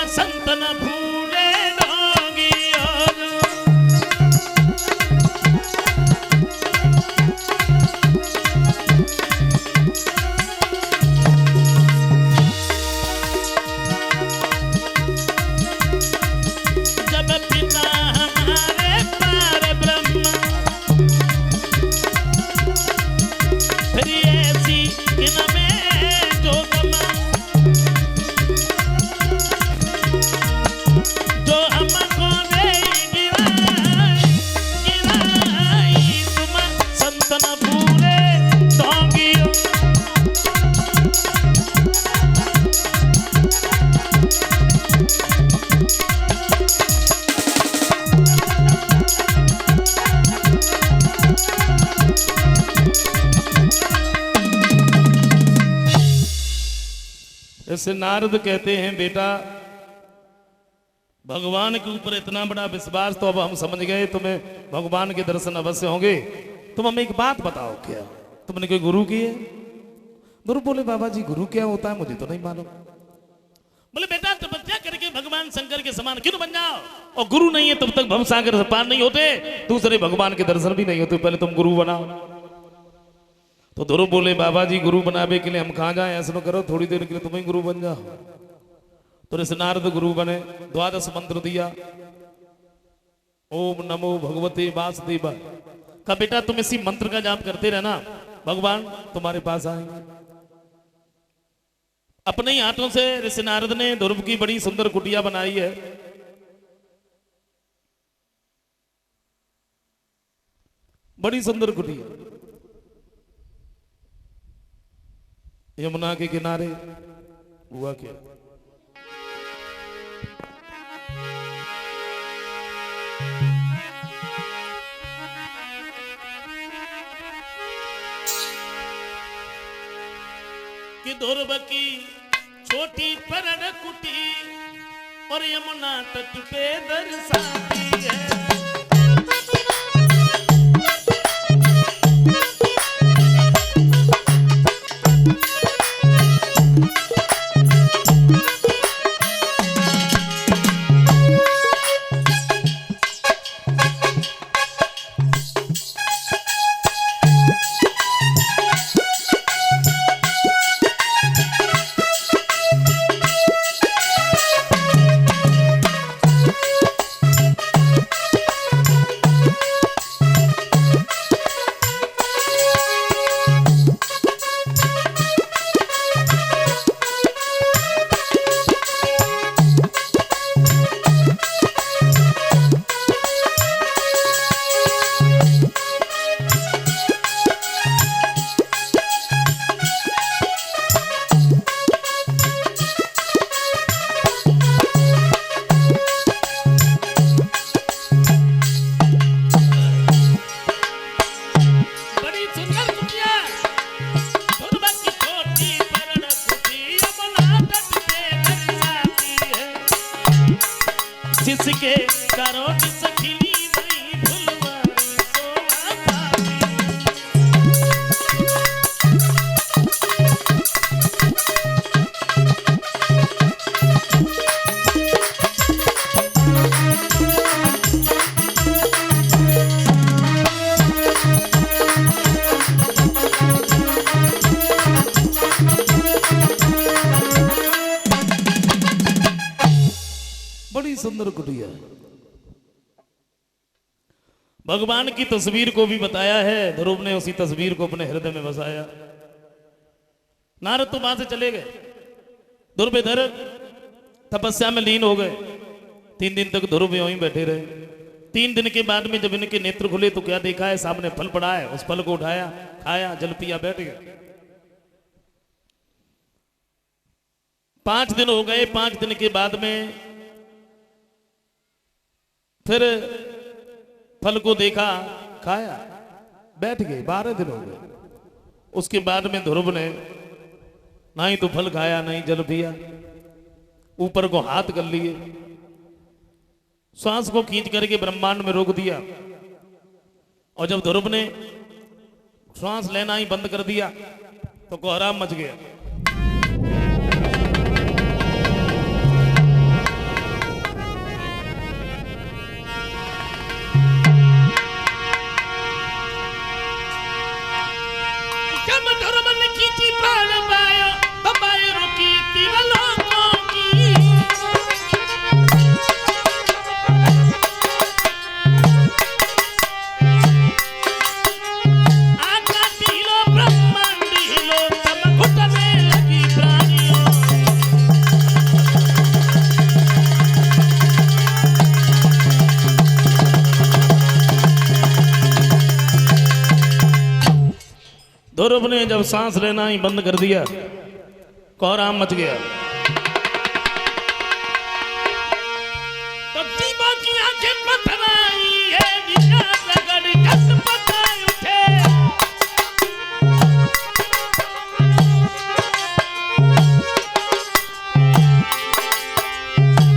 संत न भूले डोंगी और जब पिता हमारे पार ब्रह्म फिर ऐसी इनमें जो गमा जो हमको दे गिराई तुम संत न भूले डोंगी ऐसे नारद कहते हैं बेटा भगवान के ऊपर इतना बड़ा विश्वास तो अब हम समझ गए तुम्हें भगवान के दर्शन अवश्य होंगे। तुम हमें एक बात बताओ क्या तुमने कोई गुरु किए? गुरु बोले बाबा जी गुरु क्या होता है मुझे तो नहीं मालूम। बोले बेटा तपस्या करके भगवान शंकर के समान क्यों बन जाओ और गुरु नहीं है तब तक भवसागर से पार नहीं होते दूसरे भगवान के दर्शन भी नहीं होते पहले तुम गुरु बनाओ। तो ध्रुव बोले बाबा जी गुरु बनावे के लिए हम कहाँ जाए ऐसा करो थोड़ी देर के लिए तुम ही गुरु बन जाओ। तो ऋषि नारद गुरु बने 12 मंत्र दिया ओम नमो भगवते वासुदेवा का बेटा तुम इसी मंत्र का जाप करते रहना भगवान तुम्हारे पास आएंगे। अपने ही हाथों से ऋषि नारद ने ध्रुव की बड़ी सुंदर कुटिया बनाई है। बड़ी सुंदर कुटिया यमुना के किनारे हुआ क्या कि ध्रुव की छोटी परण कुटी और यमुना तट पे दर्शाती है। जिसके चारों सखिली नहीं भूलवारी सोना पाती। बड़ी सुंदर कुटिया भगवान की तस्वीर को भी बताया है। ध्रुव ने उसी तस्वीर को अपने हृदय में बसाया। नारद तो वहां से चले गए। ध्रुव इधर तपस्या में लीन हो गए। 3 दिन तक ध्रुव यहीं बैठे रहे। 3 दिन के बाद में जब इनके नेत्र खुले तो क्या देखा है सामने फल पड़ा है। उस फल को उठाया खाया जल पिया बैठ गए। 5 दिन हो गए। 5 दिन के बाद में फिर फल को देखा खाया बैठ गए। 12 दिन हो गए। उसके बाद में ध्रुव ने ना ही तो फल खाया नहीं जल पिया। ऊपर को हाथ कर लिए श्वास को खींच करके ब्रह्मांड में रोक दिया। और जब ध्रुव ने श्वास लेना ही बंद कर दिया तो कोहराम मच गया। ध्रुव ने जब सांस लेना ही बंद कर दिया, कोहराम मच गया। तो जीवा की आंखें पथराई है, निशान रगड़ कटपटाए उठे।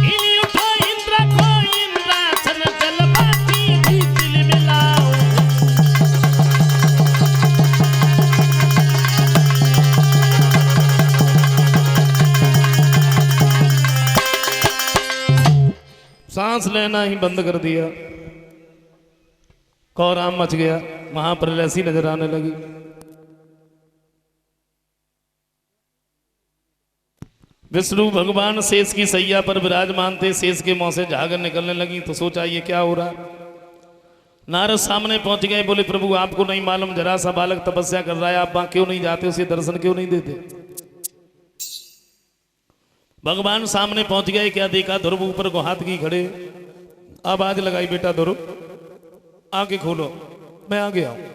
इली उठा इंद्र को इंद्रासन, जलवाती थी दिल मिलाओ। सांस लेना ही बंद कर दिया, कोहराम मच गया, महाप्रलय सी नजर आने लगी। विष्णु भगवान शेष की सैया पर विराजमान थे, शेष के मुंह से झागर निकलने लगी। तो सोचा ये क्या हो रहा। नारद सामने पहुंच गए, बोले प्रभु आपको नहीं मालूम, जरा सा बालक तपस्या कर रहा है, आप वहां क्यों नहीं जाते, उसे दर्शन क्यों नहीं देते। भगवान सामने पहुंच गए, क्या देखा, ध्रुव ऊपर को हाथ की खड़े, आवाज लगाई बेटा ध्रुव आंखें खोलो, मैं आ गया हूं।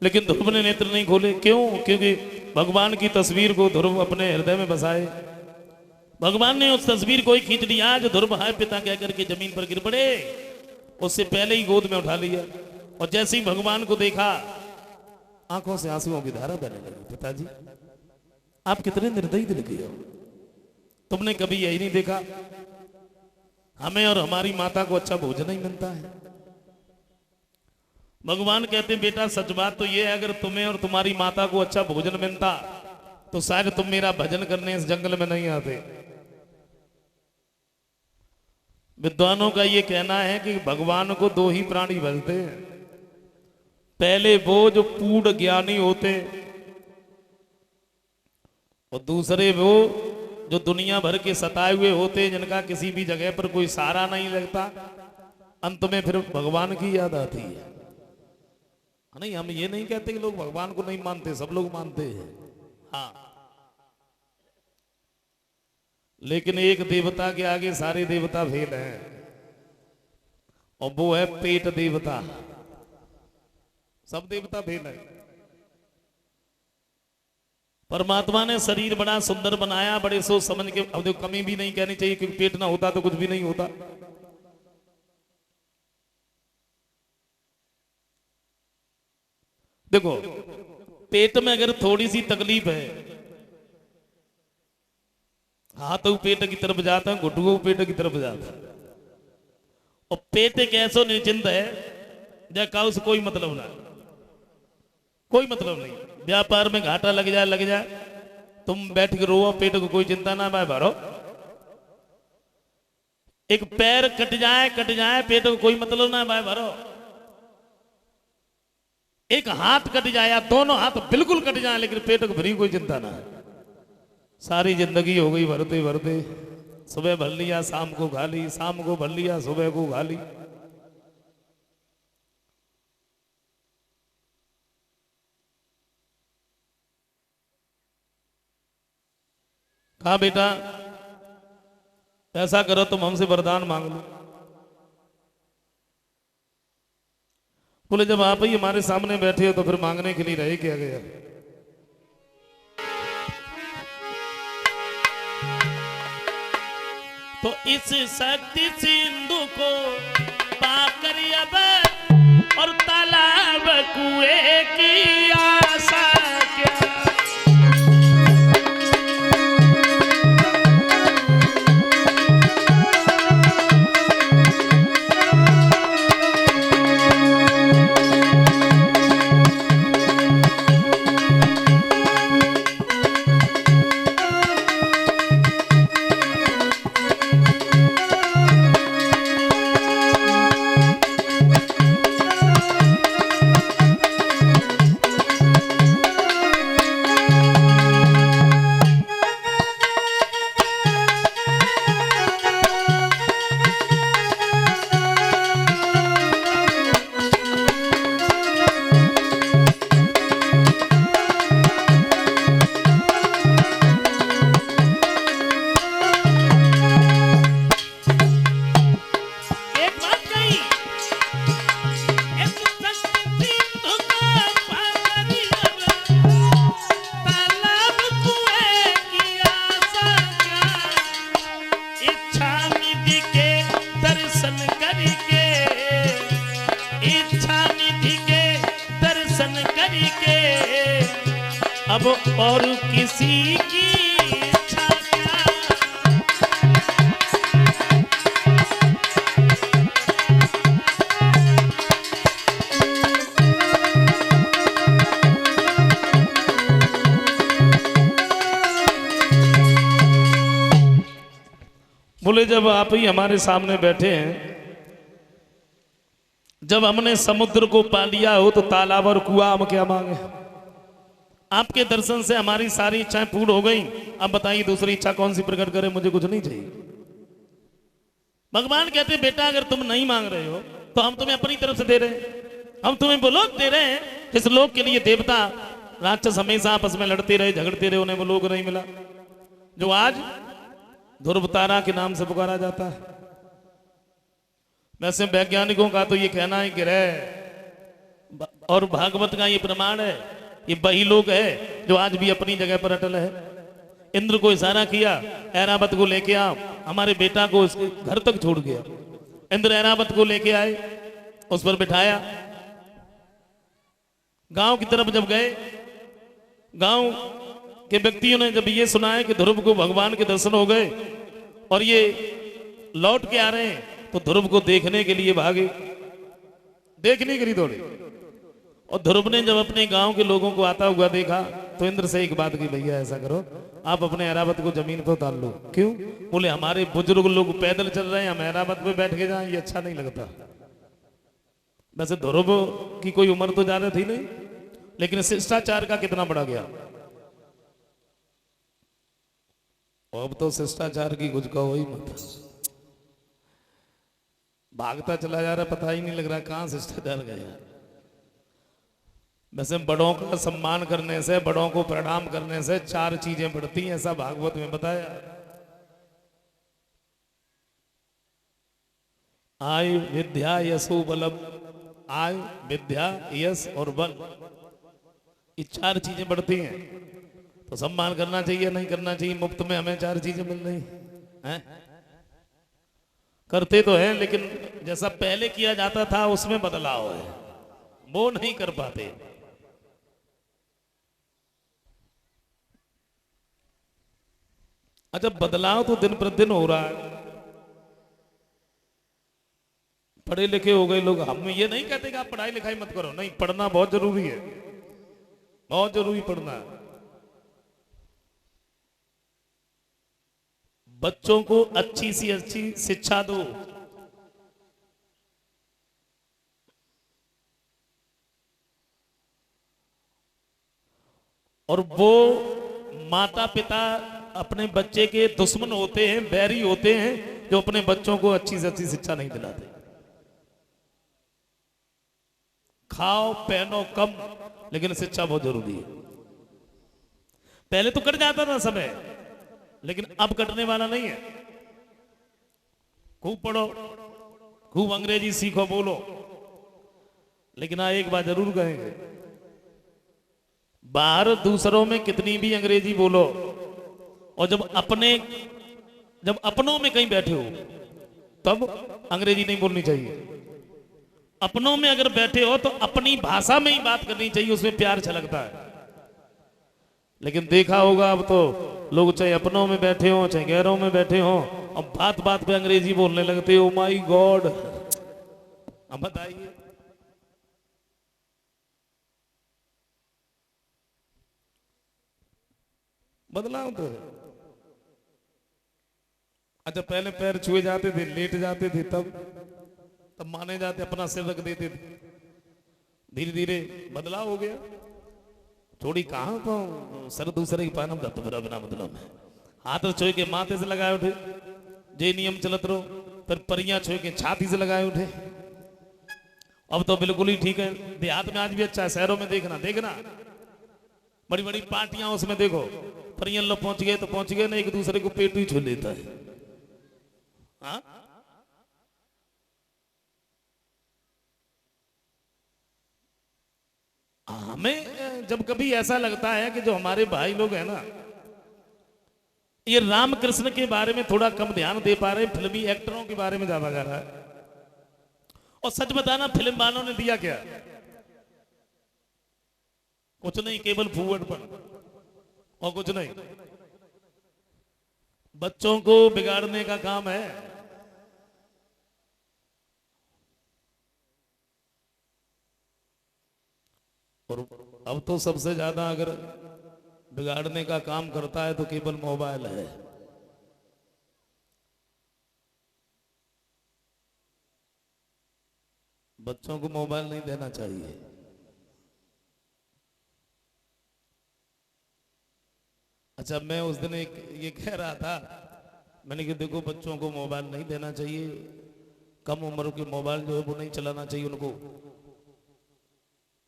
लेकिन ध्रुव ने नेत्र नहीं खोले। क्यों? क्योंकि भगवान की तस्वीर को ध्रुव अपने हृदय में बसाए। भगवान ने उस तस्वीर को ही खींच लिया। आज ध्रुव हाय पिता कहकर के जमीन पर गिर पड़े, उससे पहले ही गोद में उठा लिया। और जैसे ही भगवान को देखा, आंखों से आंसुओं की धारा बहने लगी। पिताजी आप कितने निर्दयी दिल के हो, तुमने कभी यही नहीं देखा हमें और हमारी माता को अच्छा भोजन नहीं मिलता है। भगवान कहते बेटा सच बात तो ये है, अगर तुम्हें और तुम्हारी माता को अच्छा भोजन मिलता तो शायद तुम मेरा भजन करने इस जंगल में नहीं आते। विद्वानों का ये कहना है कि भगवान को दो ही प्राणी भजते हैं, पहले वो जो पूर्ण ज्ञानी होते और दूसरे वो जो दुनिया भर के सताए हुए होते, जिनका किसी भी जगह पर कोई सहारा नहीं लगता, अंत में फिर भगवान की याद आती है। नहीं, हम ये नहीं कहते कि लोग भगवान को नहीं मानते, सब लोग मानते हैं, हाँ, लेकिन एक देवता के आगे सारे देवता फेल हैं, और वो है पेट देवता। सब देवता फेल है। परमात्मा ने शरीर बड़ा सुंदर बनाया, बड़े सोच समझ के। अब देखो कमी भी नहीं कहनी चाहिए, क्योंकि पेट ना होता तो कुछ भी नहीं होता। देखो पेट में अगर थोड़ी सी तकलीफ है, हाथ पेट की तरफ जाता है, घुटू पेट की तरफ जाता है, और पेट एक ऐसा निश्चिंत है जैका उसे कोई मतलब ना, कोई मतलब नहीं। व्यापार में घाटा लग जाए, तुम बैठ के रो, पेट को कोई चिंता ना, भाई भरो। एक पैर कट जाए पेट को कोई मतलब ना, भाई भरो। एक हाथ कट जाए, दोनों हाथ बिल्कुल कट जाए, लेकिन पेट को भरी कोई चिंता ना है। सारी जिंदगी हो गई भरते भरते, सुबह भर लिया शाम को खा ली, शाम को भर लिया सुबह को खा ली। कहा बेटा ऐसा करो, तुम हमसे वरदान मांग लो। बोले जब आप ही हमारे सामने बैठे हो तो फिर मांगने के लिए रहे क्या गया। तो इस शक्ति सिंधु को पाकर अब और तालाब कुएं की आशा क्या। निधि के दर्शन करके, इच्छा निधि के दर्शन करके, अब और किसी की इच्छा क्या। बोले जब आप ही हमारे सामने बैठे हैं, जब हमने समुद्र को पा लिया हो तो तालाब और कुआं हम क्या मांगे। आपके दर्शन से हमारी सारी इच्छाएं पूर्ण हो गई। अब बताइए दूसरी इच्छा कौन सी प्रकट करे, मुझे कुछ नहीं चाहिए। भगवान कहते बेटा अगर तुम नहीं मांग रहे हो तो हम तुम्हें अपनी तरफ से दे रहे हैं। हम तुम्हें वो लोक दे रहे हैं जिस लोक के लिए देवता राक्षस हमेशा आपस में लड़ते रहे, झगड़ते रहे, उन्हें वो लोक नहीं मिला जो आज ध्रुव तारा के नाम से पुकारा जाता है। वैसे वैज्ञानिकों का तो ये कहना है ग्रह और भागवत का ये प्रमाण है, ये वही लोग है जो आज भी अपनी जगह पर अटल है। इंद्र को इशारा किया ऐरावत को लेके आओ, हमारे बेटा को उसके घर तक छोड़ गया। इंद्र ऐरावत को लेके आए, उस पर बिठाया। गांव की तरफ जब गए, गांव के व्यक्तियों ने जब ये सुना है कि ध्रुव को भगवान के दर्शन हो गए और ये लौट के आ रहे हैं, तो ध्रुव को देखने के लिए भागे, देखने के लिए दौड़े। और ध्रुव ने जब अपने गांव के लोगों को आता हुआ देखा तो इंद्र से एक बात की, भैया ऐसा करो आप अपने ऐरावत को जमीन पर उतार लो। क्यों? बोले हमारे बुजुर्ग लोग पैदल चल रहे हैं, हम ऐरावत पे बैठ के जाएं, ये अच्छा नहीं लगता। वैसे ध्रुव की कोई उम्र तो ज्यादा थी नहीं, लेकिन शिष्टाचार का कितना बड़ा गया। अब तो शिष्टाचार की कुछ कहो ही मत, भागता चला जा रहा, पता ही नहीं लग रहा कहां शिष्टाचार गया। वैसे बड़ों का सम्मान करने से, बड़ों को प्रणाम करने से 4 चीजें बढ़ती हैं, ऐसा भागवत में बताया। आयु विद्या यशो बलम, आयु विद्या यश और बल, ये 4 चीजें बढ़ती हैं। तो सम्मान करना चाहिए, नहीं करना चाहिए? मुफ्त में हमें 4 चीजें मिल रही हैं। करते तो हैं, लेकिन जैसा पहले किया जाता था उसमें बदलाव है, वो नहीं कर पाते। अच्छा, बदलाव तो दिन प्रतिदिन हो रहा है। पढ़े लिखे हो गए लोग, हम ये नहीं कहते कि आप पढ़ाई लिखाई मत करो, नहीं, पढ़ना बहुत जरूरी है, बहुत जरूरी पढ़ना है। बच्चों को अच्छी सी अच्छी शिक्षा दो। और वो माता पिता अपने बच्चे के दुश्मन होते हैं, बैरी होते हैं, जो अपने बच्चों को अच्छी से अच्छी शिक्षा नहीं दिलाते। खाओ पहनो कम, लेकिन शिक्षा बहुत जरूरी है। पहले तो कट जाता था समय, लेकिन अब कटने वाला नहीं है। खूब पढ़ो, खूब अंग्रेजी सीखो, बोलो, लेकिन हाँ एक बात जरूर कहेंगे, बाहर दूसरों में कितनी भी अंग्रेजी बोलो, और जब अपनों में कहीं बैठे हो तब अंग्रेजी नहीं बोलनी चाहिए। अपनों में अगर बैठे हो तो अपनी भाषा में ही बात करनी चाहिए, उसमें प्यार छलकता है। लेकिन देखा होगा अब तो लोग चाहे अपनों में बैठे हो चाहे गैरों में बैठे हो, अब बात बात पे अंग्रेजी बोलने लगते हो। माय गॉड, अब बताइए, बदलाव तो है। अच्छा, पहले पैर छुए जाते थे, लेट जाते थे, तब माने जाते, अपना सिर रख देते थे। धीरे धीरे बदलाव हो गया। थोड़ी कहां तो सर दूसरे की पानम करते फिर बिना मतलब में हाथ छुए के माथे से लगाए उठे, जे नियम चलत रहो। फिर परियां छुए के छाती से लगाए उठे। अब तो बिल्कुल ही ठीक है। देहात में आज भी अच्छा है, शहरों में देखना बड़ी बड़ी पार्टियां, उसमें देखो परियां लोग पहुंच गए तो पहुंच गए, ना एक दूसरे को पेट ही छू लेता है। हाँ, हमें जब कभी ऐसा लगता है कि जो हमारे भाई लोग हैं ना, ये राम कृष्ण के बारे में थोड़ा कम ध्यान दे पा रहे, फिल्मी एक्टरों के बारे में ज्यादा गा रहा है। और सच बताना फिल्म वालों ने दिया क्या? कुछ नहीं, केवल फूहड़पन और कुछ नहीं। बच्चों को बिगाड़ने का काम है। और अब तो सबसे ज्यादा अगर बिगाड़ने का काम करता है तो केवल मोबाइल है। बच्चों को मोबाइल नहीं देना चाहिए। अच्छा, मैं उस दिन एक ये कह रहा था, मैंने कहा देखो बच्चों को मोबाइल नहीं देना चाहिए, कम उम्र के मोबाइल जो है वो नहीं चलाना चाहिए, उनको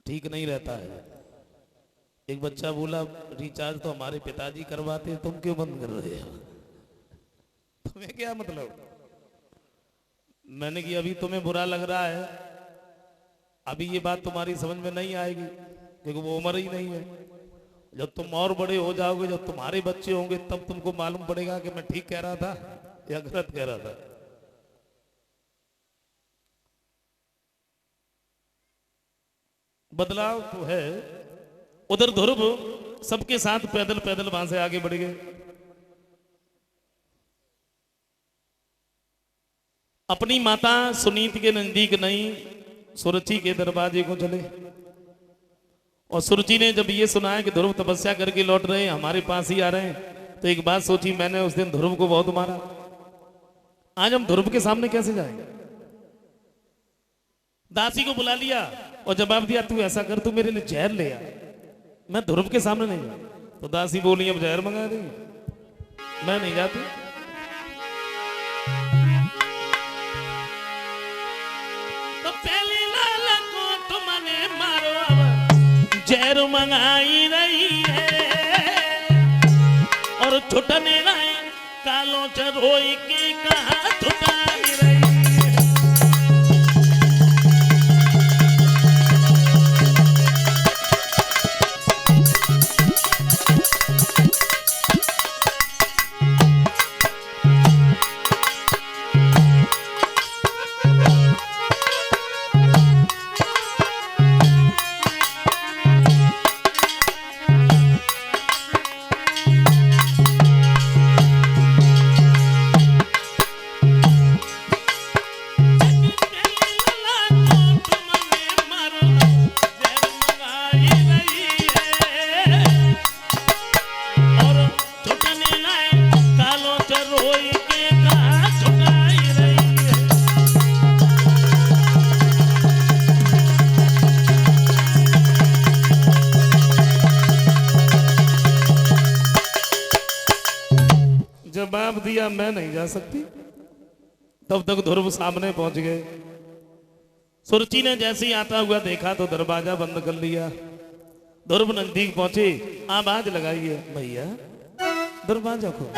ठीक नहीं रहता है। एक बच्चा बोला रिचार्ज तो हमारे पिताजी करवाते हैं, तुम क्यों बंद कर रहे हो? तुम्हें क्या मतलब? मैंने कहा अभी तुम्हें बुरा लग रहा है, अभी ये बात तुम्हारी समझ में नहीं आएगी क्योंकि वो उम्र ही नहीं है। जब तुम और बड़े हो जाओगे, जब तुम्हारे बच्चे होंगे, तब तुमको मालूम पड़ेगा कि मैं ठीक कह रहा था या गलत कह रहा था। बदलाव तो है। उधर ध्रुव सबके साथ पैदल पैदल वहां से आगे बढ़ गए। अपनी माता सुनीति के नजदीक नहीं, सुरुचि के दरवाजे को चले। और सुरुचि ने जब ये सुना है कि ध्रुव तपस्या करके लौट रहे हैं, हमारे पास ही आ रहे हैं, तो एक बात सोची, मैंने उस दिन ध्रुव को बहुत मारा, आज हम ध्रुव के सामने कैसे जाएंगे? दासी को बुला लिया और जवाब दिया, तू ऐसा कर, तू मेरे लिए जहर ले आ, मैं ध्रुव के सामने नहीं जाऊं। तो दासी बोली, अब जहर मंगा देंगे, मैं नहीं जाती। तो पहली लाला को तुमने मारो, अब जहर मंगाई रही है और छुटने रहे कालो चरोई के कहा छुटाई रही। जवाब दिया, मैं नहीं जा सकती। तब तक ध्रुव सामने पहुंच गए। सुरुचि ने जैसे ही आता हुआ देखा तो दरवाजा बंद कर लिया। ध्रुव नजदीक पहुंचे, आवाज लगाई है, भैया दरवाजा खोलो।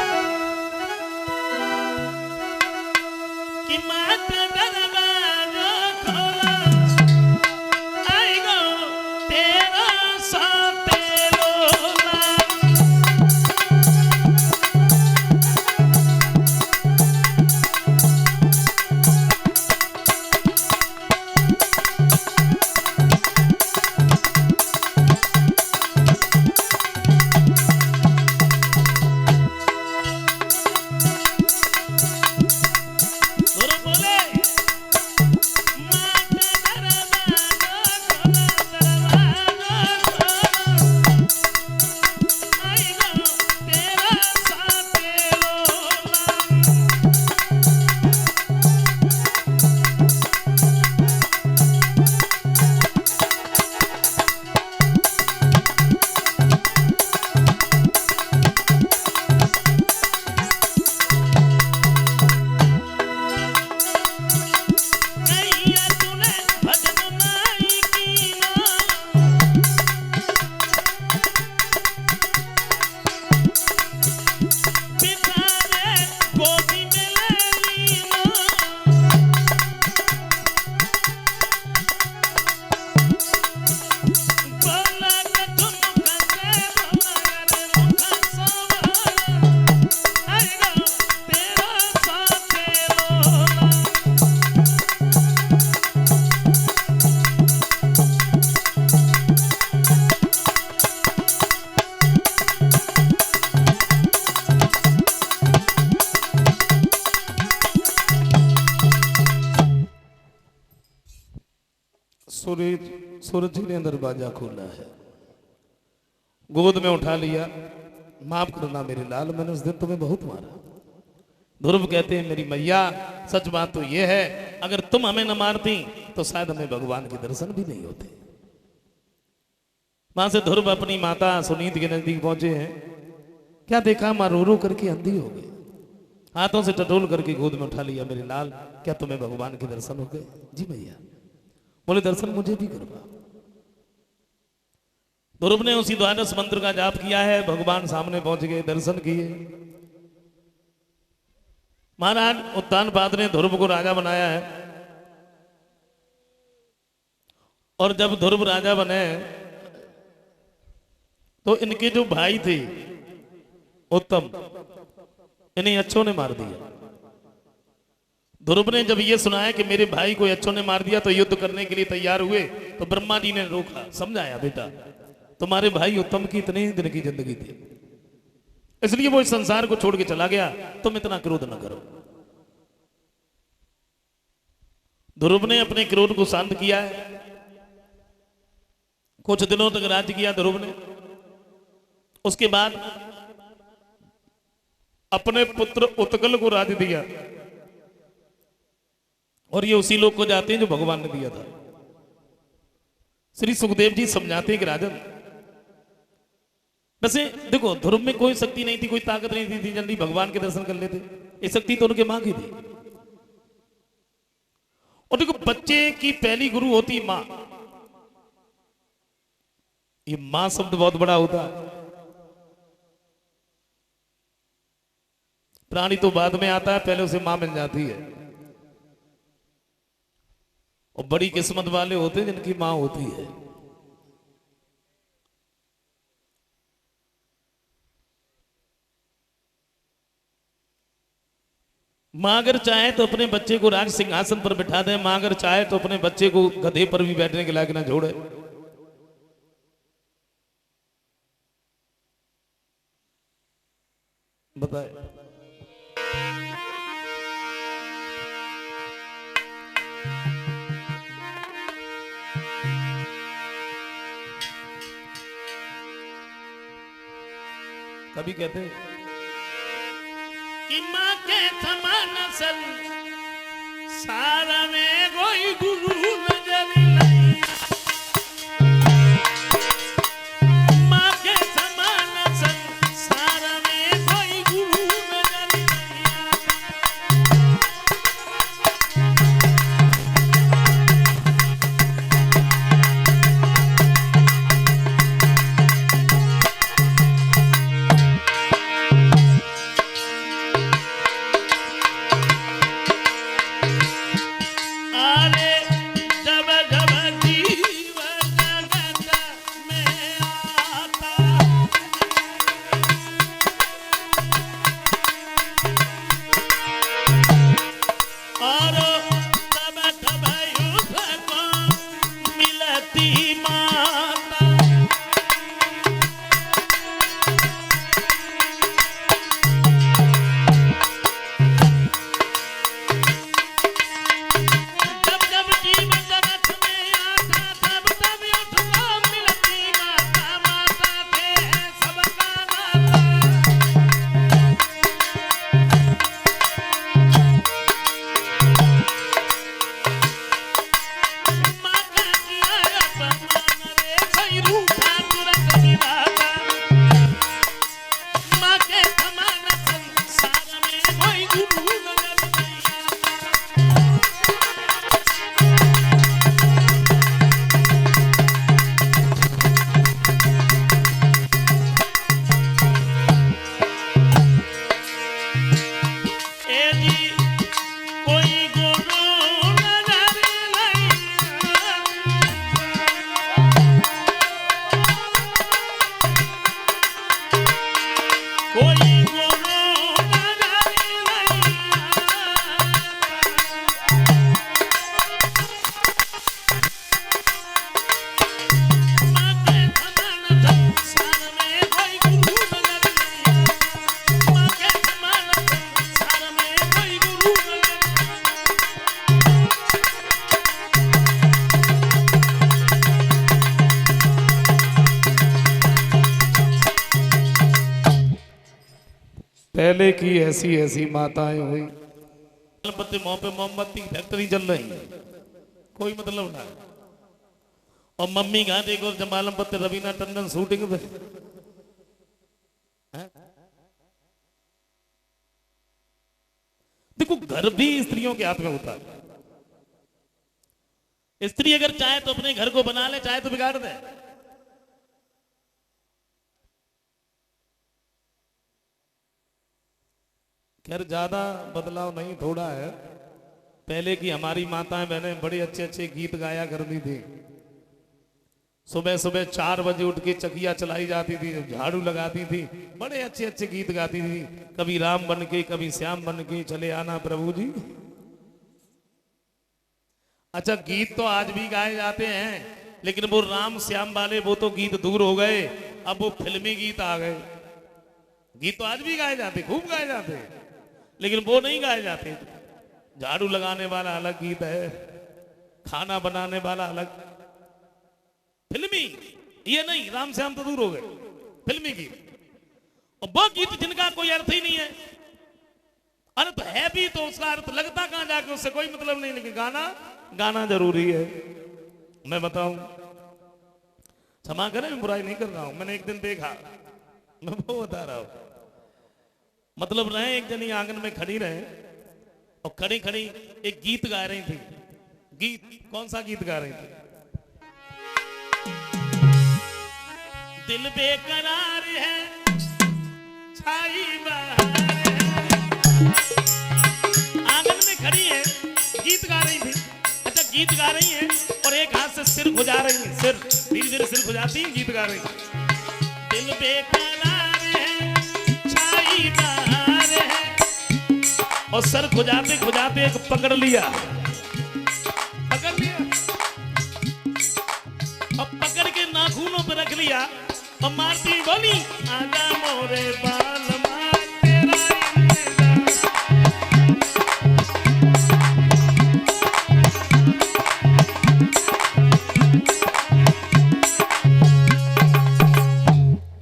कि मत दरवाजा खोलो, आई गो तेरा साथे लोला। सूरज सूरज जी ने दरवाजा खोला है, गोद में उठा लिया। माफ करना मेरे लाल, मैंने उस दिन तुम्हें बहुत मारा। ध्रुव कहते हैं मेरी मैया सच बात तो यह है, अगर तुम हमें न मारती तो शायद हमें भगवान के दर्शन भी नहीं होते। वहां से ध्रुव अपनी माता सुनीति के नजदीक पहुंचे हैं। क्या देखा, मां रो रो करके अंधी हो गई। हाथों से टटोल करके गोद में उठा लिया। मेरे लाल क्या तुम्हें भगवान के दर्शन हो गए? जी भैया। बोले दर्शन मुझे भी करवा। ध्रुव ने उसी द्वादश मंत्र का जाप किया है, भगवान सामने पहुंच गए, दर्शन किए। महाराज उत्तानपाद ने ध्रुव को राजा बनाया है, और जब ध्रुव राजा बने तो इनके जो भाई थे उत्तम, इन्हें अच्छों ने मार दिया। ध्रुव ने जब ये सुना है कि मेरे भाई को अच्छों ने मार दिया तो युद्ध करने के लिए तैयार हुए। तो ब्रह्मा जी ने रोका, समझाया बेटा तुम्हारे भाई उत्तम की इतने ही दिन की जिंदगी थी, इसलिए वो इस संसार को छोड़ के चला गया, तुम इतना क्रोध न करो। ध्रुव ने अपने क्रोध को शांत किया है। कुछ दिनों तक राज्य किया ध्रुव ने। उसके बाद अपने पुत्र उत्कल को राज्य दिया, और ये उसी लोग को जाते हैं जो भगवान ने दिया था। श्री सुखदेव जी समझाते हैं कि राजन, वैसे देखो ध्रुव में कोई शक्ति नहीं थी, कोई ताकत नहीं थी, जल्दी भगवान के दर्शन कर लेते। ये शक्ति तो उनके मां की थी। और देखो बच्चे की पहली गुरु होती मां। ये मां शब्द बहुत बड़ा होता है। प्राणी तो बाद में आता है, पहले उसे मां मिल जाती है। और बड़ी किस्मत वाले होते हैं जिनकी मां होती है। मां अगर चाहे तो अपने बच्चे को राज सिंहासन पर बिठा दे, मां अगर चाहे तो अपने बच्चे को गधे पर भी बैठने के लायक ना छोड़े। बताए कभी कहते कि मां के समान सारा में कोई गुरु नजर नहीं, मां के समान सारा में कोई गुरु नजर नहीं। पहले की ऐसी ऐसी माताएं हुई। पत्ते मुंह पे मोमबत्ती की फैक्ट्री चल रही है, कोई मतलब ना। और मम्मी कहा देखो जमालम पत्ते रवीना टंडन शूटिंग पे। देखो घर भी स्त्रियों के हाथ में होता है। स्त्री अगर चाहे तो अपने घर को बना ले, चाहे तो बिगाड़ दे। खैर ज्यादा बदलाव नहीं, थोड़ा है। पहले की हमारी माताएं बहनें बड़े अच्छे अच्छे गीत गाया करती थी। सुबह सुबह 4 बजे उठ के चकिया चलाई जाती थी, झाड़ू लगाती थी, बड़े अच्छे अच्छे गीत गाती थी। कभी राम बन के, कभी श्याम बन के चले आना प्रभु जी। अच्छा गीत तो आज भी गाए जाते हैं, लेकिन वो राम श्याम वाले वो तो गीत दूर हो गए, अब वो फिल्मी गीत आ गए। गीत तो आज भी गाए जाते, खूब गाए जाते, लेकिन वो नहीं गाए जाते। झाड़ू लगाने वाला अलग गीत है, खाना बनाने वाला अलग, फिल्मी ये नहीं। राम श्याम तो दूर हो गए, फिल्मी गीत। और वो गीत जिनका कोई अर्थ ही नहीं है, अर्थ है भी तो उसका अर्थ लगता कहां जाके, उससे कोई मतलब नहीं। लेकिन गाना गाना जरूरी है। मैं बताऊं, क्षमा करें मैं बुराई नहीं कर रहा हूं, मैंने एक दिन देखा, मैं वो बता रहा हूं। मतलब रहे एक जनी आंगन में खड़ी रहे और खड़ी खड़ी एक गीत गा रही थी। गीत कौन सा गीत गा रही थी? दिल बेकरार है छाई बहार है। आंगन में खड़ी है, गीत गा रही थी। अच्छा गीत गा रही है और एक हाथ से सिर खुजा रही है, सिर धीरे धीरे सिर खुजाती है, गीत गा रही है। दिल बेकरार है छाई बहार है। और सर खुजाते खुजाते एक पकड़ लिया, अब पकड़ के नाखूनों पे रख लिया और मारती बोली आजा मोरे बाल मार तेरा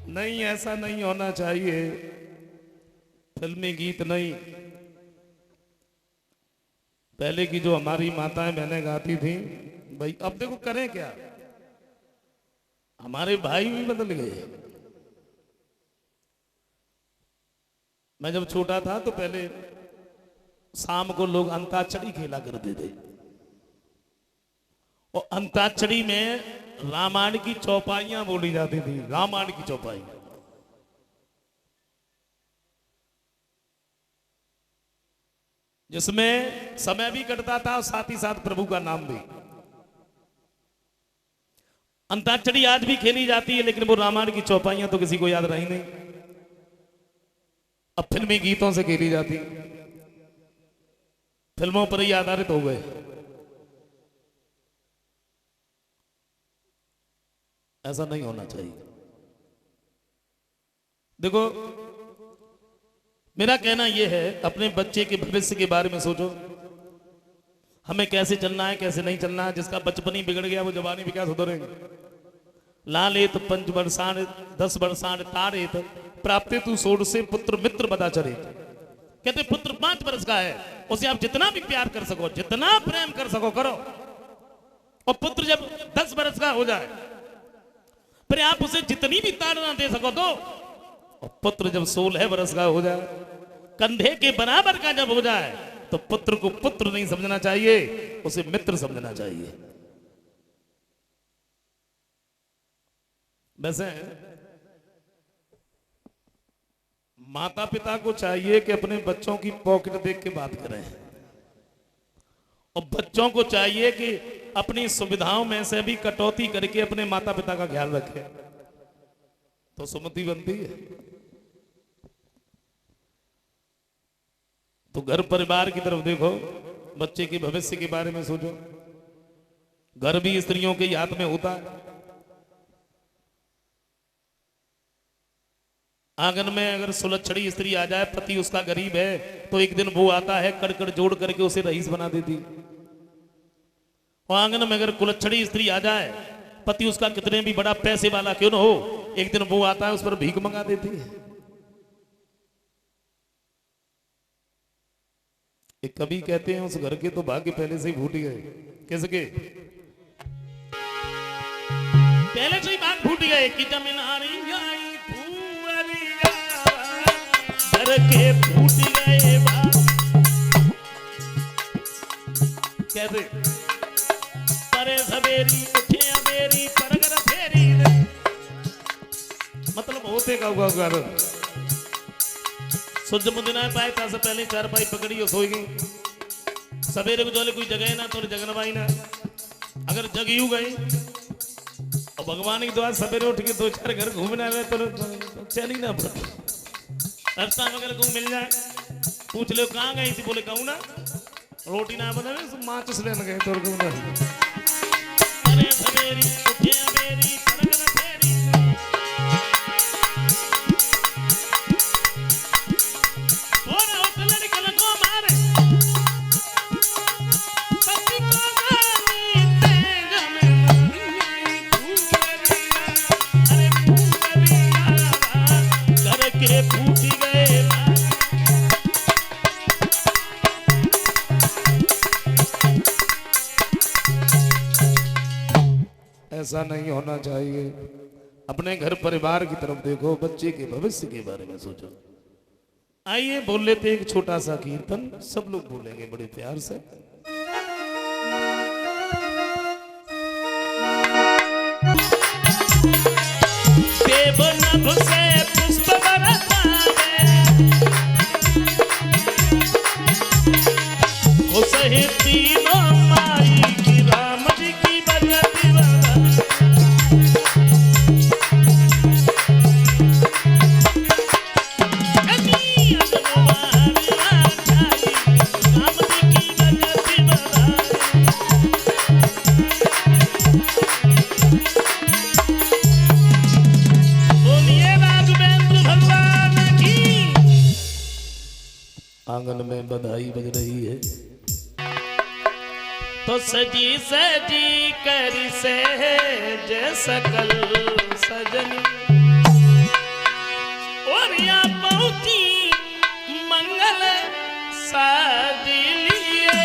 नहीं, ऐसा नहीं होना चाहिए। फिल्मी गीत नहीं। पहले की जो हमारी माताएं बहनें गाती थी, भाई अब देखो करें क्या, हमारे भाई भी बदल गए। मैं जब छोटा था तो पहले शाम को लोग अंताक्षरी खेला करते थे, और अंताक्षरी में रामायण की चौपाइयां बोली जाती थी। रामायण की चौपाई, जिसमें समय भी कटता था और साथ ही साथ प्रभु का नाम भी। अंताक्षरी आज भी खेली जाती है, लेकिन वो रामायण की चौपाइयां तो किसी को याद रही नहीं। अब फिल्मी गीतों से खेली जाती, फिल्मों पर ही आधारित हो गए। ऐसा नहीं होना चाहिए। देखो मेरा कहना यह है, अपने बच्चे के भविष्य के बारे में सोचो। हमें कैसे चलना है, कैसे नहीं चलना है। जिसका बचपन ही बिगड़ गया वो जवानी भी क्या सुधरेंगे। लालेत 5 वर्षाण 10 वर्षाण तारेत प्राप्ते तू सोड से पुत्र मित्र बता चरे। कहते पुत्र 5 वर्ष का है, उसे आप जितना भी प्यार कर सको, जितना प्रेम कर सको करो। और पुत्र जब 10 वर्ष का हो जाए, फिर आप उसे जितनी भी ताड़ना दे सको दो। और पुत्र जब 16 वर्ष का हो जाए, कंधे के बराबर का जब हो जाए, तो पुत्र को पुत्र नहीं समझना चाहिए, उसे मित्र समझना चाहिए। वैसे माता पिता को चाहिए कि अपने बच्चों की पॉकेट देख के बात करें, और बच्चों को चाहिए कि अपनी सुविधाओं में से भी कटौती करके अपने माता पिता का ख्याल रखें, तो सुमति बनती है। तो घर परिवार की तरफ देखो, बच्चे के भविष्य के बारे में सोचो। घर भी स्त्रियों के हाथ में होता है। आंगन में अगर सुलक्षणी स्त्री आ जाए, पति उसका गरीब है, तो एक दिन वो आता है कड़कड़ जोड़ करके उसे रईस बना देती। और आंगन में अगर कुलक्षणी स्त्री आ जाए, पति उसका कितने भी बड़ा पैसे वाला क्यों न हो, एक दिन वो आता है उस पर भीख मंगा देती है। एक कवि कहते हैं उस घर के तो भाग्य पहले से ही फूट गए। किसके? पहले से ही भाग फूट गए कि जमीनारी आई फूरिया घर के फूट गए भाग। कैसे? परे सवेरी उठे अबेरी परगर फेरी, मतलब होते का हुआ घर सूरज मुदना पाए था से पहले चार पाई पकड़ी और सोई गई। सवेरे को जोले कोई जगह ना तो जगन पाई ना, अगर जगी हो गई और भगवान की दुआ सवेरे उठ के दो चार घर घूमने आए तो चल ही ना पड़ता। रास्ता में अगर कोई मिल जाए पूछ लो कहाँ गई थी, बोले कहूँ ना रोटी ना बना माचिस लेने गए तो अरे सवेरी उठे अबेरी परगर फेरी, और होटल निकल को मारे पति को गानी तेज में अरे फूरिया घर के फूट गए। ऐसा नहीं होना चाहिए। अपने घर परिवार की तरफ देखो, बच्चे के भविष्य के बारे में सोचो। आइए बोल लेते एक छोटा सा कीर्तन, सब लोग बोलेंगे बड़े प्यार से। देव नभ से पुष्प बरसावे, हो सहे तीनों माई की राम जी की बजती आंगन में बधाई बज रही है। तो सजी सजी कर से जय सकल सजनी, और यहाँ पहुंची मंगल साजी लिए।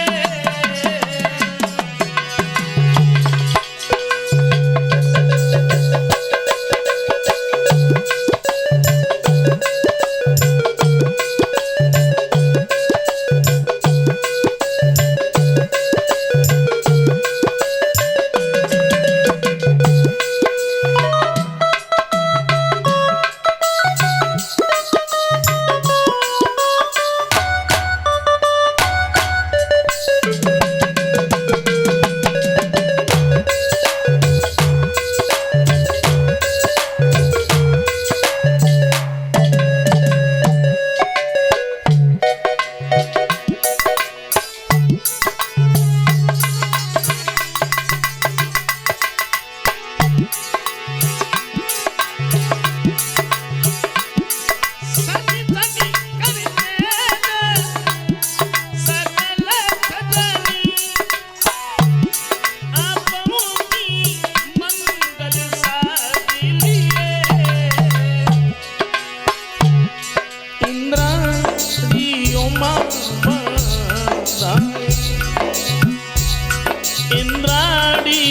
इंद्राणी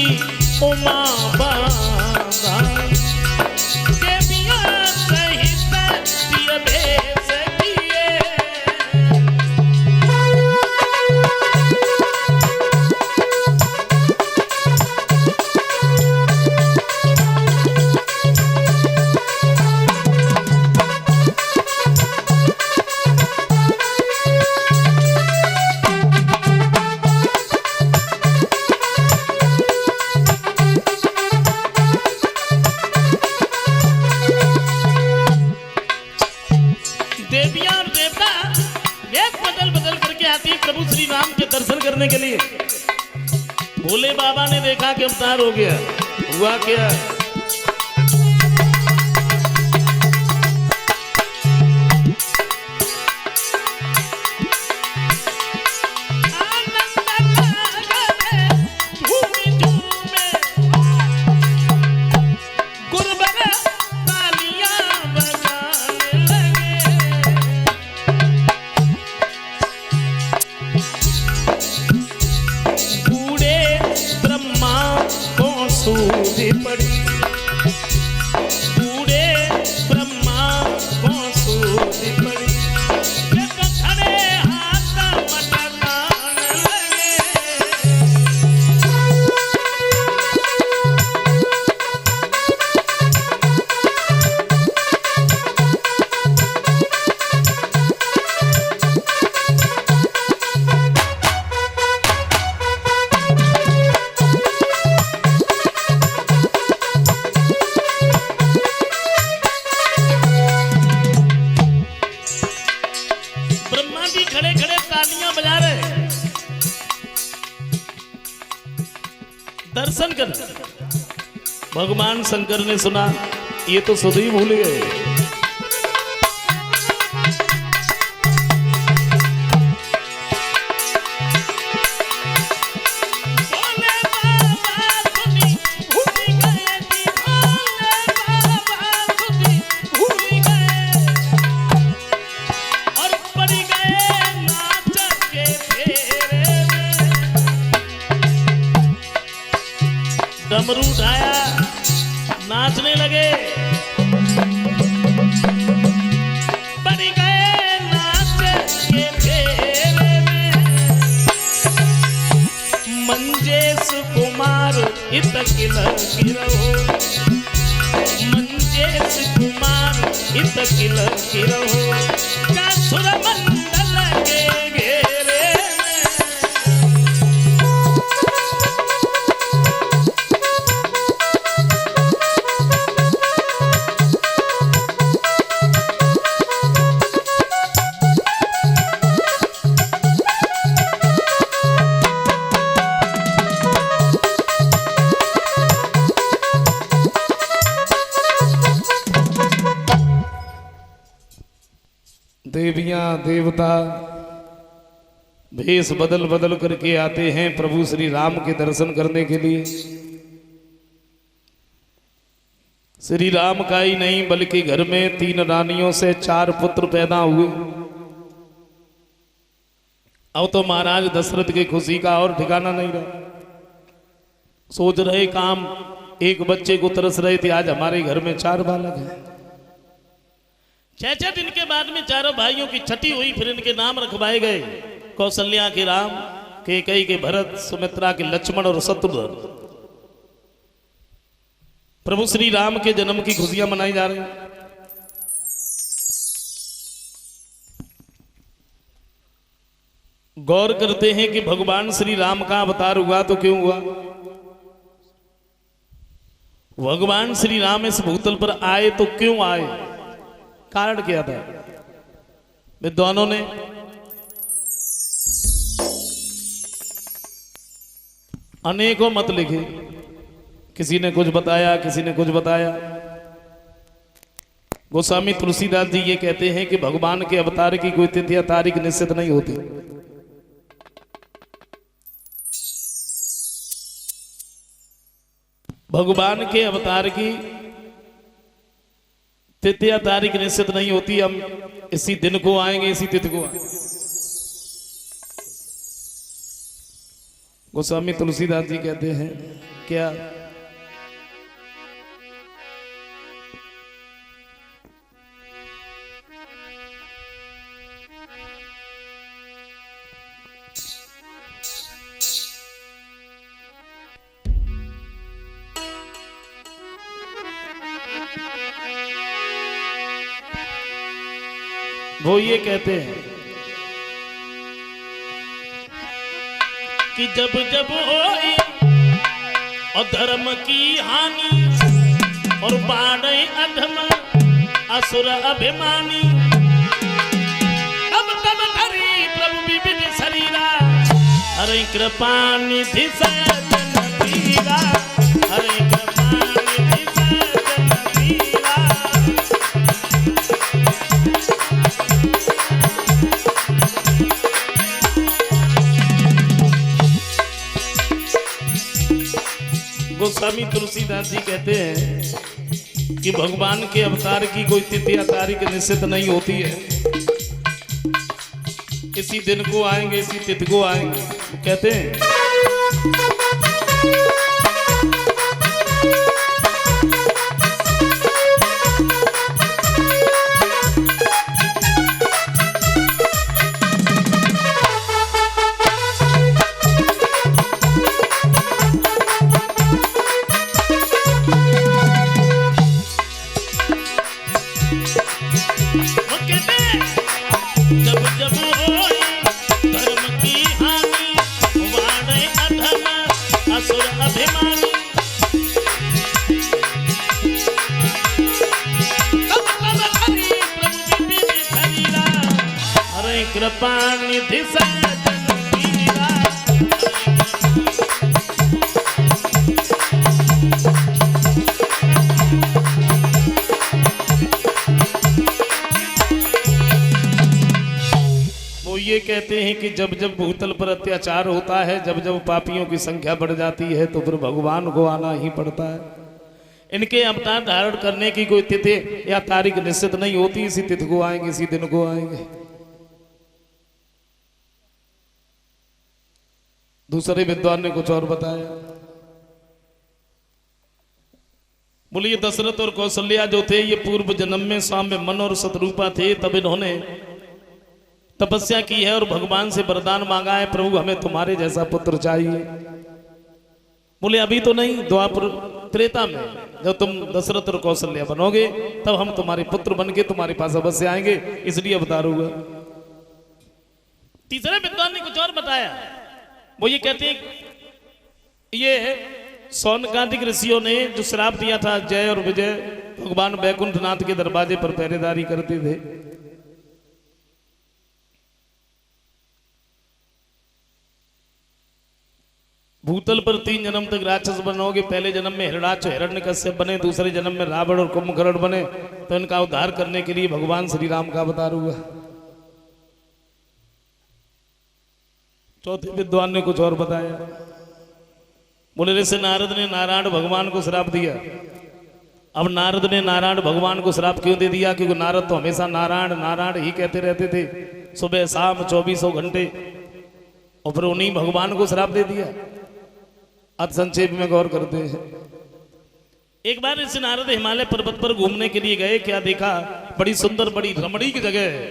उमा बाबा देविया सहित प्रिय भेष किए। देवियां और देवता वेश बदल बदल करके आती है प्रभु श्री राम के दर्शन करने के लिए। भोले बाबा ने देखा कि अवतार हो गया, हुआ क्या? दर्शन कर। भगवान शंकर ने सुना ये तो सुध ही भूल गए। डमरू उठाया, नाचने लगे, बन गए नाच के फेरे में। मंजेश कुमार इत किलकिरहो, मंजेश कुमार इत किलकिरहो, का सुर मंडल के घेरे में। देवियां देवता भेष बदल बदल करके आते हैं प्रभु श्री राम के दर्शन करने के लिए। श्री राम का ही नहीं बल्कि घर में 3 रानियों से 4 पुत्र पैदा हुए। अब तो महाराज दशरथ की खुशी का और ठिकाना नहीं रहा। सोच रहे काम एक बच्चे को तरस रहे थे, आज हमारे घर में 4 बालक हैं। 6 दिन के बाद में चारों भाइयों की छठी हुई, फिर इनके नाम रखवाए गए। कौशल्या के राम, कैकेयी के भरत, सुमित्रा के लक्ष्मण और शत्रुघ्न। प्रभु श्री राम के जन्म की खुशियां मनाई जा रही हैं। गौर करते हैं कि भगवान श्री राम का अवतार हुआ तो क्यों हुआ? भगवान श्री राम इस भूतल पर आए तो क्यों आए? कारण क्या था? विद्वानों ने अनेकों मत लिखे, किसी ने कुछ बताया, किसी ने कुछ बताया। गोस्वामी तुलसीदास जी ये कहते हैं कि भगवान के अवतार की कोई तिथि या तारीख निश्चित नहीं होती। भगवान के अवतार की तिथि या तारीख निश्चित नहीं होती। हम इसी दिन को आएंगे, इसी तिथि को आएंगे। गोस्वामी तुलसीदास जी कहते हैं क्या? वो ये कहते हैं कि जब जब होई अधर्म की हानि और बाढ़े अधम असुर अभिमानी, तब तब धरी प्रभु विविध शरीरा, हरे कृपा निधि सजन पीरा, हरे कृपा निधि सजन पीरा। गोस्वामी तुलसीदास जी कहते हैं कि भगवान के अवतार की कोई तिथि या तारीख निश्चित नहीं होती है। इसी दिन को आएंगे, इसी तिथि को आएंगे। कहते हैं कृपा निधि सजन पीरा। कहते हैं कि जब जब भूतल पर अत्याचार होता है, जब जब पापियों की संख्या बढ़ जाती है, तो फिर भगवान को आना ही पड़ता है। इनके अवतार धारण करने की कोई तिथि या तारीख निश्चित नहीं होती, इसी तिथि को आएंगे, इसी दिन को आएंगे। दूसरे विद्वान ने कुछ और बताया। बोलिए दशरथ और कौशल्या जो थे ये पूर्व जन्म में साम्य मन और शत्रुपा थे, तब इन्होंने तपस्या की है और भगवान से वरदान मांगा है, प्रभु हमें तुम्हारे जैसा पुत्र चाहिए। बोले अभी तो नहीं, द्वापर त्रेता में जब तुम दशरथ और कौशल्या बनोगे तब हम तुम्हारे पुत्र बन के तुम्हारे पास अवश्य आएंगे, इसलिए अवतार होगा। तीसरे विद्वान ने कुछ और बताया। वो ये कहते हैं ये सौनकादिक ऋषियों ने जो श्राप दिया था जय और विजय भगवान वैकुंठनाथ के दरवाजे पर पहरेदारी करते थे। भूतल पर 3 जन्म तक राक्षस बनोगे। पहले जन्म में हिरणाक्ष हिरण्यकश्यप बने, दूसरे जन्म में रावण और कुंभकर्ण बने, तो इनका उद्धार करने के लिए भगवान श्री राम का अवतार हुआ। चौथे विद्वान ने कुछ और बताया। बोले ऋषि नारद ने नारायण भगवान को श्राप दिया। अब नारद ने नारायण भगवान को श्राप क्यों दे दिया? क्योंकि नारद तो हमेशा नारायण नारायण ही कहते रहते थे, सुबह शाम 2400 घंटे, और फिर उन्हीं भगवान को श्राप दे दिया। अब संक्षेप में गौर करते हैं। एक बार ऋषि नारद हिमालय पर्वत पर घूमने के लिए गए। क्या देखा? बड़ी सुंदर बड़ी रमणीक जगह है,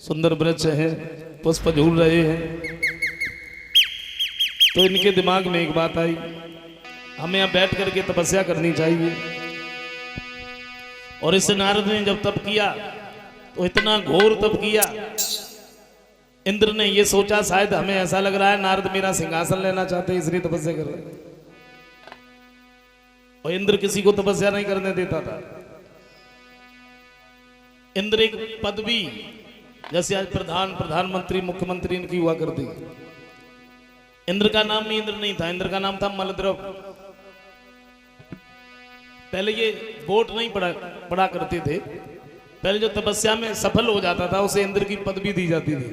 सुंदर वृक्ष है, पुष्प झूल रहे हैं। तो इनके दिमाग में एक बात आई, हमें यहाँ बैठ करके तपस्या करनी चाहिए। और इस नारद ने जब तप किया तो इतना घोर तप किया, इंद्र ने ये सोचा शायद हमें ऐसा लग रहा है नारद मेरा सिंहासन लेना चाहते हैं, इसलिए तपस्या कर रहे हैं। और इंद्र किसी को तपस्या नहीं करने देता था। इंद्र एक पदवी, जैसे आज प्रधानमंत्री मुख्यमंत्री इनकी हुआ करती। इंद्र का नाम इंद्र नहीं था, इंद्र का नाम था मलद्रव। पहले ये वोट नहीं पड़ा करते थे, पहले जो तपस्या में सफल हो जाता था उसे इंद्र की पदवी दी जाती थी।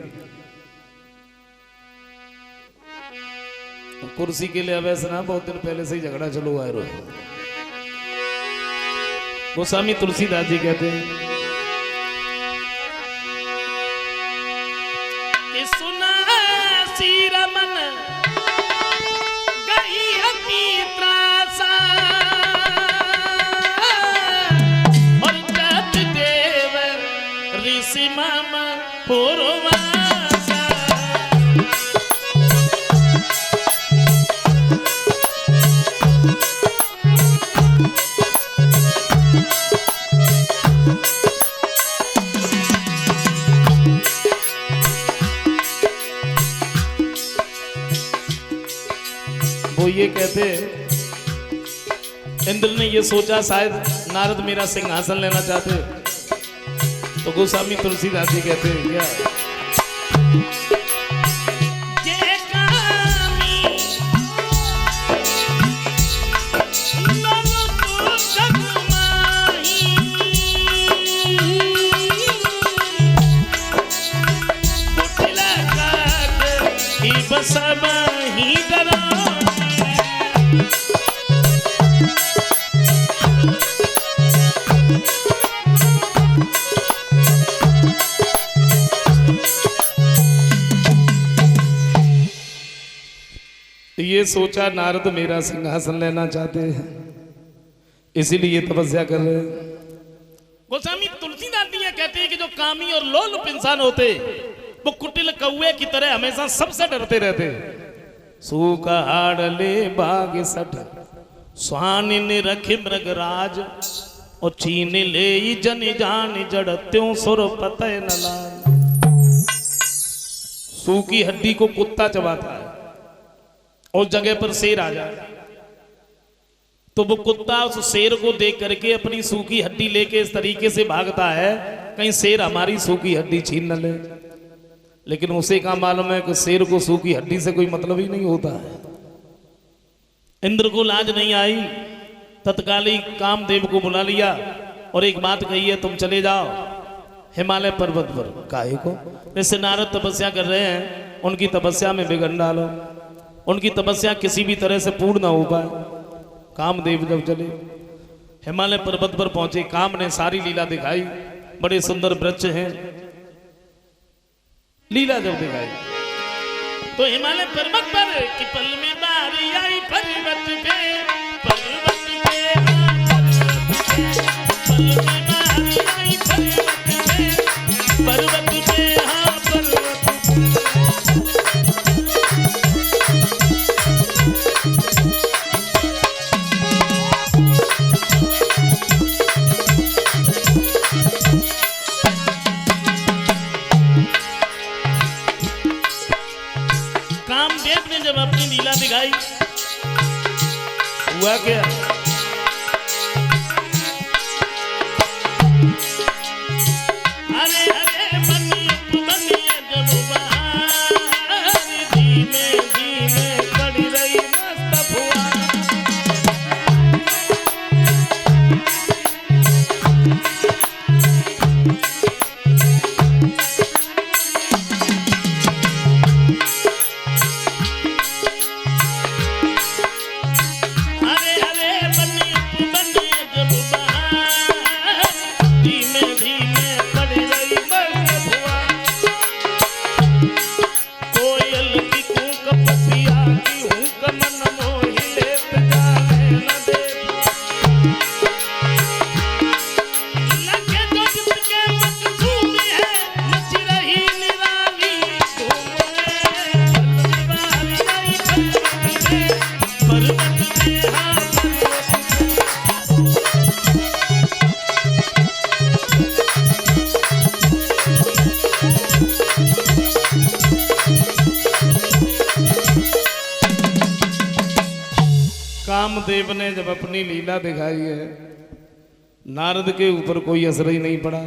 कुर्सी के लिए अब ऐसा ना, बहुत दिन पहले से ही झगड़ा चलो आए रो। गोस्वामी तुलसीदास जी कहते हैं कि सुना सी रमन और जत देव ऋषि मामा पूर्वासा। वो ये कहते इंद्र ने ये सोचा शायद नारद मेरा सिंहासन लेना चाहते, तो गोस्वामी तुलसीदास जी कहते हैं क्या ये सोचा नारद मेरा सिंहासन लेना चाहते हैं, इसीलिए तपस्या कर रहे हैं। गोस्वामी तुलसीदास जी कहते हैं कि जो कामी और लोलुप इंसान होते वो कुटिल कौए की तरह हमेशा सबसे डरते रहते। सूखा हाड़ले बाग सठ स्वानिन रखे मृगराज और चीन ले जन जान जड़ त्यों सुर पतय न लाल। सूखी हड्डी को कुत्ता चबाता है और जगह पर शेर आ जाए तो वो कुत्ता उस शेर को देख करके अपनी सूखी हड्डी लेके इस तरीके से भागता है कहीं शेर हमारी सूखी हड्डी छीन न ले। लेकिन उसे क्या मालूम है कि शेर को सूखी हड्डी से कोई मतलब ही नहीं होता है। इंद्र को लाज नहीं आई, तत्काल ही कामदेव को बुला लिया और एक बात कही है, तुम चले जाओ हिमालय पर्वत पर काहे को? जैसे नारद तपस्या कर रहे हैं, उनकी तपस्या में विघ्न डालो, उनकी तपस्या किसी भी तरह से पूर्ण ना हो पाए। कामदेव जब चले हिमालय पर्वत पर पहुंचे, काम ने सारी लीला दिखाई। बड़े सुंदर वृक्ष हैं, लीला जब दिखाई तो हिमालय पर्वत पर कि पल में बारी आई पर्वत पे, पर्वत पे पल में बारी आई पर्वत पे, पर्वत पे हाँ पर्वत। कामदेव ने जब अपनी लीला दिखाई, हुआ क्या? अरे अरे बनिए जब बहार, धीमे धीमे पड़ रही मस्त फुहार। कामदेव ने जब अपनी लीला दिखाई है, नारद के ऊपर कोई असर ही नहीं पड़ा।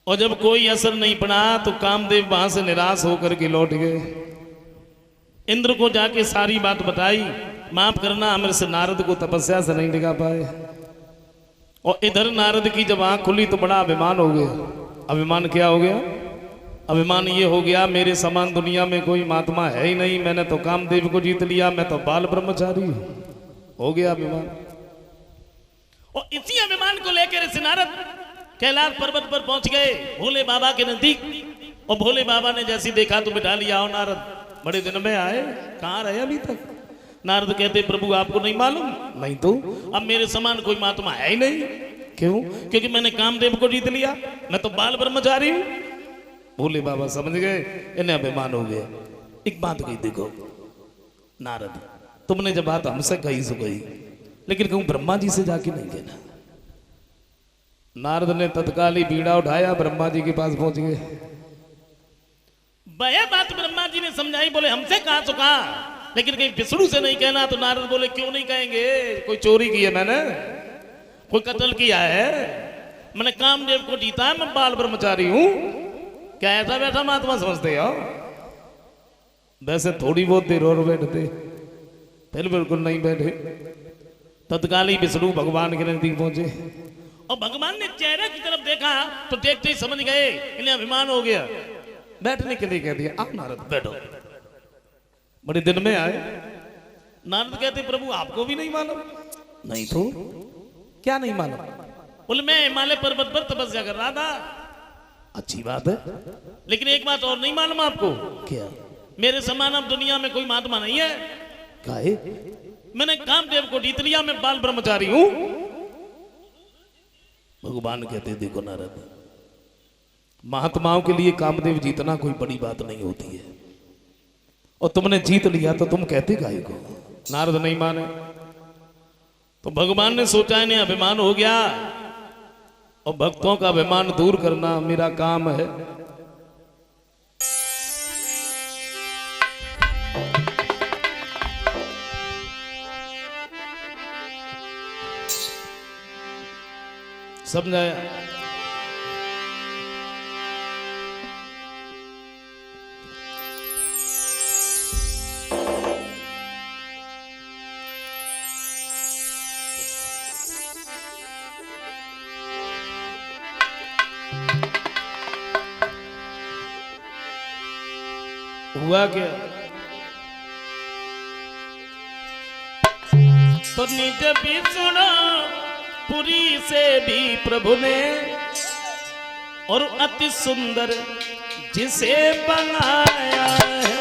और जब कोई असर नहीं पड़ा तो कामदेव वहां से निराश होकर के लौट गए। इंद्र को जाके सारी बात बताई, माफ करना हमें से नारद को तपस्या से नहीं दिखा पाए। और इधर नारद की जब आंख खुली तो बड़ा अभिमान हो गया। अभिमान क्या हो गया? अभिमान ये हो गया, मेरे समान दुनिया में कोई महात्मा है ही नहीं, मैंने तो कामदेव को जीत लिया, मैं तो बाल ब्रह्मचारी हो गया अभिमान। और इसी अभिमान को लेकर ऋषि नारद कैलाश पर्वत पर पहुंच गए, भोले बाबा के नजदीक। और भोले बाबा ने जैसी देखा तो बिठा लिया। आओ नारद, बड़े दिन में आए, कहाँ रहे अभी तक? नारद कहते प्रभु आपको नहीं मालूम? नहीं तो अब मेरे समान कोई महात्मा है ही नहीं। क्यों? क्योंकि मैंने कामदेव को जीत लिया, मैं तो बाल ब्रह्मचारी हूं। भोले बाबा समझ गए इन्हें अभिमान हो गया। एक बात कही देखो नारद, तुमने जब बात हमसे कही सो कही, लेकिन कहूं ब्रह्मा जी से जाके नहीं कहना। नारद ने तत्काल ही बीड़ा उठाया, ब्रह्मा जी के पास पहुंच गए। वह बात ब्रह्मा जी ने समझाई, बोले हमसे कहा तो कहा, लेकिन कहीं विष्णु से नहीं कहना। तो नारद बोले क्यों नहीं कहेंगे? कोई चोरी की है मैंने, कोई कत्ल किया है, मैंने कामदेव को जीता है, मैं बाल ब्रह्मचारी हूं। क्या ऐसा बैठा महात्मा समझते हो? वैसे थोड़ी बहुत देर और बैठते, फिर बिल्कुल नहीं बैठे। तत्काल ही विष्णु भगवान के नजदीक पहुंचे और भगवान ने चेहरे की तरफ देखा तो देखते ही समझ गए इन्हें अभिमान हो गया। बैठने के लिए कह दिया, आप नारद बैठो। बड़े दिन में आए। नारद कहते प्रभु आपको भी नहीं मालूम? नहीं तो क्या नहीं मालूम? बोले मैं हिमालय पर्वत पर तपस्या कर रहा था। अच्छी बात है, लेकिन एक बात और नहीं मालूम आपको? क्या? मेरे समान अब दुनिया में कोई महात्मा नहीं है। काहे? मैंने कामदेव को जीत लिया, मैं बाल ब्रह्मचारी हूं। भगवान कहते देखो नारद, महात्माओं के लिए कामदेव जीतना कोई बड़ी बात नहीं होती है, और तुमने जीत लिया तो तुम कहते काहे को? नारद नहीं माने तो भगवान ने सोचा इन्हें अभिमान हो गया, और भक्तों का अभिमान दूर करना मेरा काम है। समझाया? हुआ क्या? तो निज विष्णु पुरी से भी प्रभु ने और अति सुंदर जिसे बनाया है।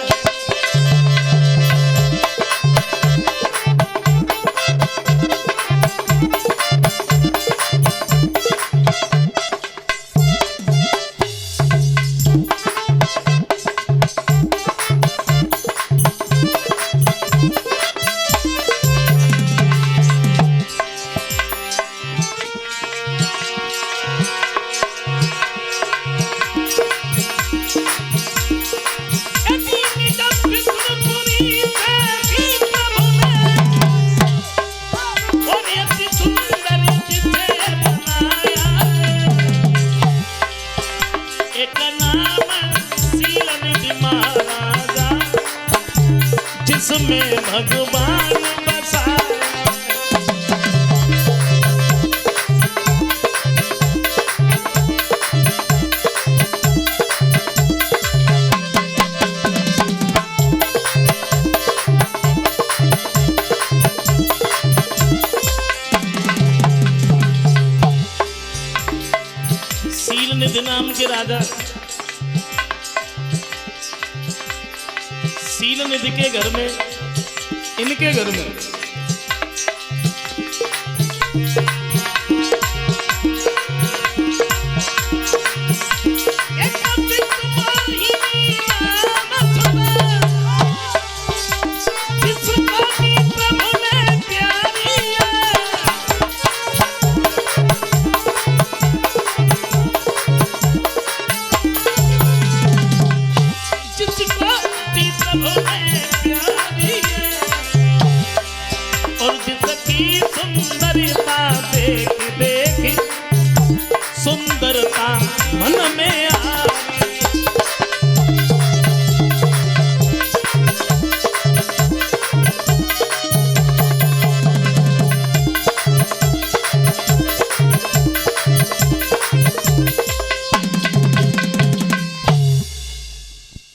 जिसमें भगवान बसाया। शील निधि नाम के राजा शील निधि के घर में, इनके घर में सुंदरता मन में आ।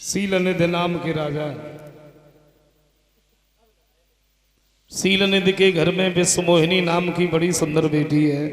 शीलनिधि नाम के राजा शीलनिधि के घर में विश्वमोहिनी नाम की बड़ी सुंदर बेटी है।